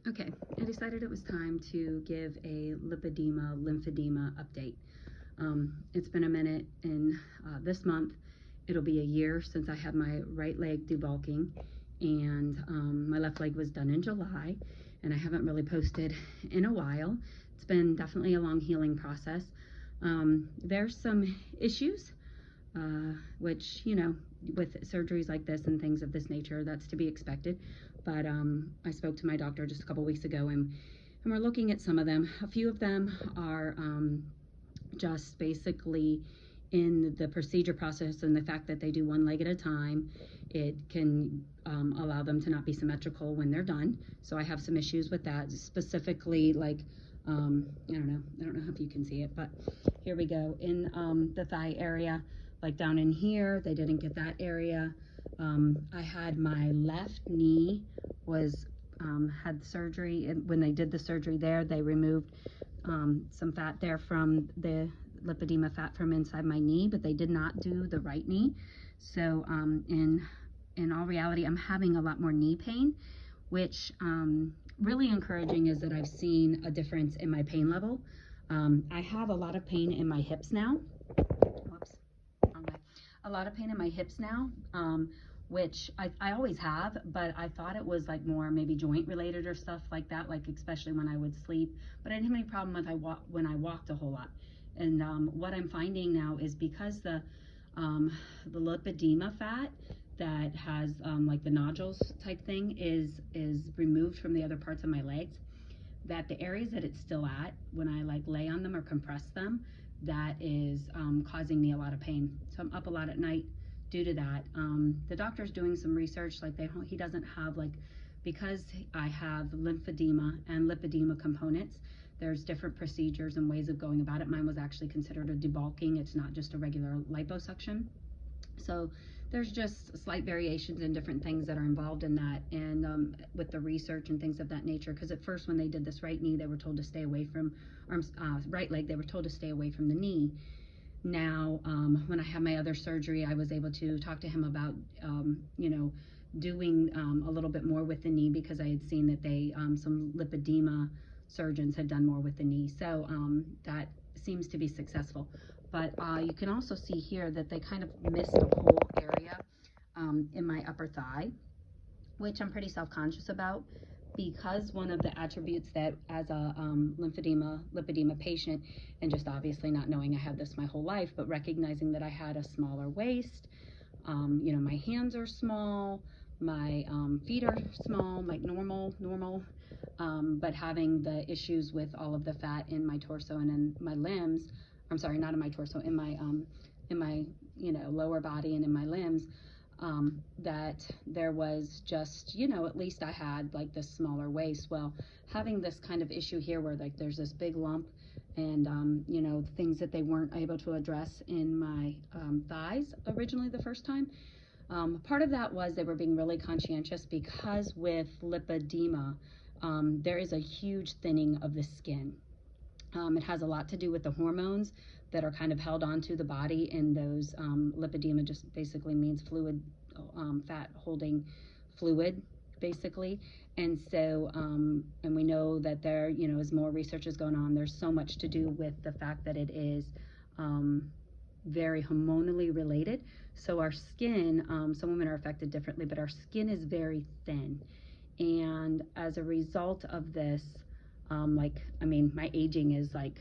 Okay, I decided it was time to give a lipedema, lymphedema update. It's been a minute, and this month it'll be a year since I had my right leg debulking, and my left leg was done in July, and I haven't really posted in a while. It's been definitely a long healing process. There's some issues, which, you know, with surgeries like this and things of this nature, that's to be expected. But I spoke to my doctor just a couple weeks ago, and we're looking at some of them. A few of them are just basically in the procedure process, and the fact that they do one leg at a time, it can allow them to not be symmetrical when they're done. So I have some issues with that, specifically like I don't know if you can see it, but here we go in the thigh area, like down in here, they didn't get that area. I had my left knee was had surgery, and when they did the surgery there, they removed some fat there from the lipedema fat from inside my knee, but they did not do the right knee. So in all reality, I'm having a lot more knee pain, which really encouraging is that I've seen a difference in my pain level. I have a lot of pain in my hips now. Whoops. Okay. A lot of pain in my hips now, which I always have, but I thought it was like more maybe joint related or stuff like that, like especially when I would sleep. But I didn't have any problem with when I walked a whole lot. And what I'm finding now is because the lipedema fat that has like the nodules type thing is removed from the other parts of my legs, that the areas that it's still at, when I like lay on them or compress them, that is causing me a lot of pain. So I'm up a lot at night due to that. The doctor's doing some research, like he doesn't have like, because I have lymphedema and lipedema components, there's different procedures and ways of going about it. Mine was actually considered a debulking. It's not just a regular liposuction. So there's just slight variations in different things that are involved in that, and with the research and things of that nature. Because at first when they did this right knee, they were told to stay away from right leg, they were told to stay away from the knee. Now when I had my other surgery, I was able to talk to him about you know, doing a little bit more with the knee, because I had seen that they some lipedema surgeons had done more with the knee. So that seems to be successful. But you can also see here that they kind of missed a whole area in my upper thigh, which I'm pretty self-conscious about, because one of the attributes that as a lipedema patient, and just obviously not knowing I had this my whole life, but recognizing that I had a smaller waist, you know, my hands are small, my feet are small, like normal, but having the issues with all of the fat in my torso and in my limbs, I'm sorry, not in my torso, in my, you know, lower body and in my limbs, that there was just, you know, at least I had like this smaller waist. Well, having this kind of issue here where like there's this big lump, and you know, things that they weren't able to address in my thighs originally the first time. Part of that was they were being really conscientious, because with lipedema, there is a huge thinning of the skin. It has a lot to do with the hormones that are kind of held onto the body, and those lipedema just basically means fluid, fat holding fluid, basically. And so, and we know that there, you know, as more research is going on, there's so much to do with the fact that it is very hormonally related. So our skin, some women are affected differently, but our skin is very thin. And as a result of this, like, I mean, my aging is like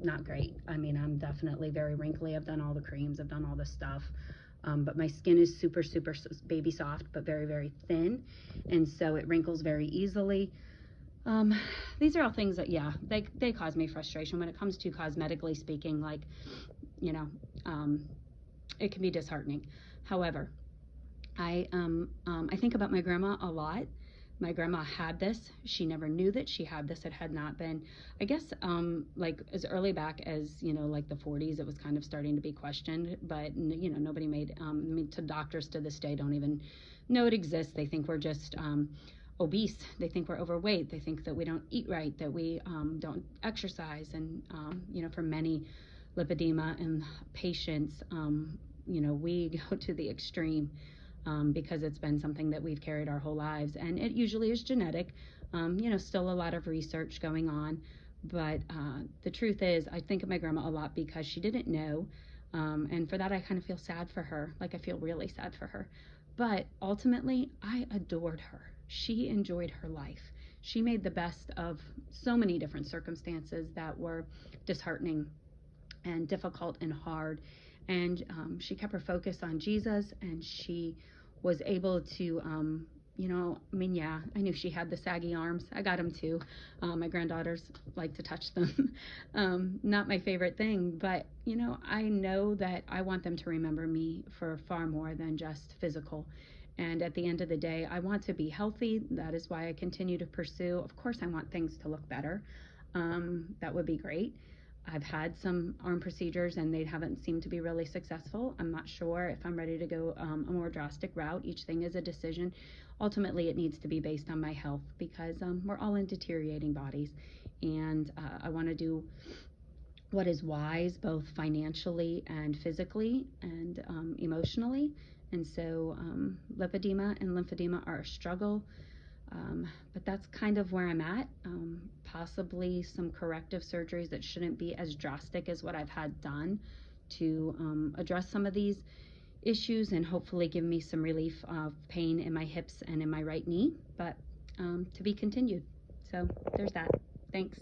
not great. I mean, I'm definitely very wrinkly. I've done all the creams, I've done all the stuff. But my skin is super baby soft, but very thin. And so it wrinkles very easily. These are all things that, yeah, they cause me frustration when it comes to cosmetically speaking, like, you know, it can be disheartening. However, I think about my grandma a lot. My grandma had this. She never knew that she had this. It had not been, I guess, like as early back as, you know, like the 40s, it was kind of starting to be questioned, but, you know, nobody made, I mean, to doctors to this day don't even know it exists. They think we're just obese. They think we're overweight. They think that we don't eat right, that we don't exercise. And, you know, for many lipedema and patients, you know, we go to the extreme. because it's been something that we've carried our whole lives, and it usually is genetic. Still a lot of research going on, but the truth is, I think of my grandma a lot because she didn't know, and for that I kind of feel sad for her. Like, I feel really sad for her. But ultimately, I adored her. She enjoyed her life. She made the best of so many different circumstances that were disheartening and difficult and hard. And she kept her focus on Jesus, and she was able to, yeah, I knew she had the saggy arms. I got them too. My granddaughters like to touch them. Not my favorite thing, but, I know that I want them to remember me for far more than just physical. And at the end of the day, I want to be healthy. That is why I continue to pursue. Of course, I want things to look better. That would be great. I've had some arm procedures and they haven't seemed to be really successful. I'm not sure if I'm ready to go a more drastic route. Each thing is a decision. Ultimately, it needs to be based on my health, because we're all in deteriorating bodies, and I want to do what is wise, both financially and physically and emotionally. And so lipedema and lymphedema are a struggle. But that's kind of where I'm at. Possibly some corrective surgeries that shouldn't be as drastic as what I've had done to address some of these issues and hopefully give me some relief of pain in my hips and in my right knee, but to be continued. So there's that. Thanks.